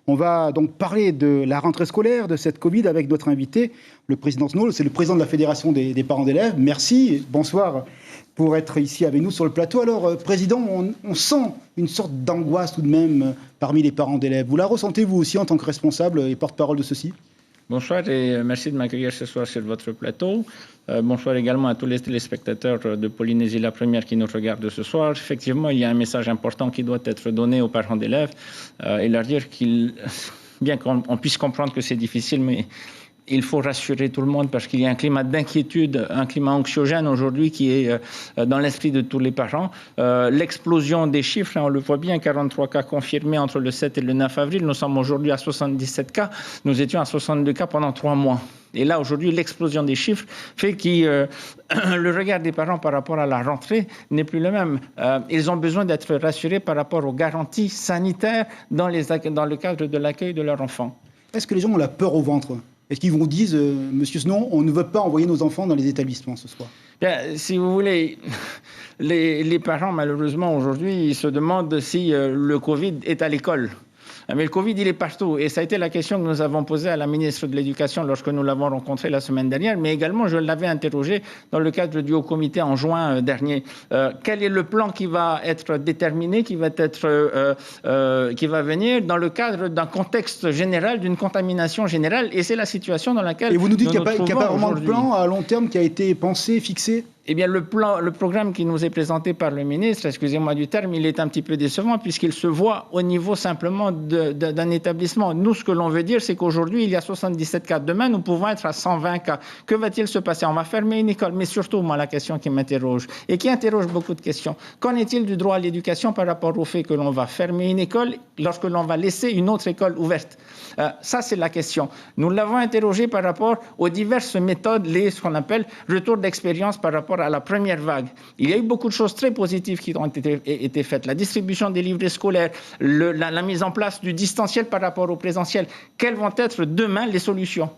On va donc parler de la rentrée scolaire, de cette Covid, avec notre invité, le président Snow, c'est le président de la Fédération des parents d'élèves. Merci, bonsoir pour être ici avec nous sur le plateau. Alors, président, on sent une sorte d'angoisse tout de même parmi les parents d'élèves. Vous la ressentez vous aussi en tant que responsable et porte-parole de ceci ? Bonsoir et merci de m'accueillir ce soir sur votre plateau. Bonsoir également à tous les téléspectateurs de Polynésie la Première qui nous regardent ce soir. Effectivement, il y a un message important qui doit être donné aux parents d'élèves et leur dire bien qu'on puisse comprendre que c'est difficile, mais il faut rassurer tout le monde parce qu'il y a un climat d'inquiétude, un climat anxiogène aujourd'hui qui est dans l'esprit de tous les parents. L'explosion des chiffres, on le voit bien, 43 cas confirmés entre le 7 et le 9 avril. Nous sommes aujourd'hui à 77 cas. Nous étions à 62 cas pendant 3 mois. Et là, aujourd'hui, l'explosion des chiffres fait que le regard des parents par rapport à la rentrée n'est plus le même. Ils ont besoin d'être rassurés par rapport aux garanties sanitaires dans le cadre de l'accueil de leur enfant. Est-ce que les gens ont la peur au ventre ? Est-ce qu'ils vous disent, Monsieur Snow, on ne veut pas envoyer nos enfants dans les établissements ce soir ? Bien, si vous voulez, les parents, malheureusement, aujourd'hui, ils se demandent si le Covid est à l'école. Mais le Covid, il est partout. Et ça a été la question que nous avons posée à la ministre de l'Éducation lorsque nous l'avons rencontrée la semaine dernière. Mais également, je l'avais interrogée dans le cadre du Haut Comité en juin dernier. Quel est le plan qui va être déterminé, qui va venir dans le cadre d'un contexte général, d'une contamination générale? Et c'est la situation dans laquelle Et vous nous dites qu'il n'y a pas vraiment de aujourd'hui. plan à long terme qui a été pensé, fixé ? Eh bien, le programme qui nous est présenté par le ministre, excusez-moi du terme, il est un petit peu décevant puisqu'il se voit au niveau simplement d'un établissement. Nous, ce que l'on veut dire, c'est qu'aujourd'hui, il y a 77 cas. Demain, nous pouvons être à 120 cas. Que va-t-il se passer ? On va fermer une école. Mais surtout, moi, la question qui m'interroge et qui interroge beaucoup de questions, qu'en est-il du droit à l'éducation par rapport au fait que l'on va fermer une école lorsque l'on va laisser une autre école ouverte ? Ça, c'est la question. Nous l'avons interrogé par rapport aux diverses méthodes, ce qu'on appelle retour d'expérience par rapport à la première vague. Il y a eu beaucoup de choses très positives qui ont été faites. La distribution des livrets scolaires, la mise en place du distanciel par rapport au présentiel. Quelles vont être demain les solutions ?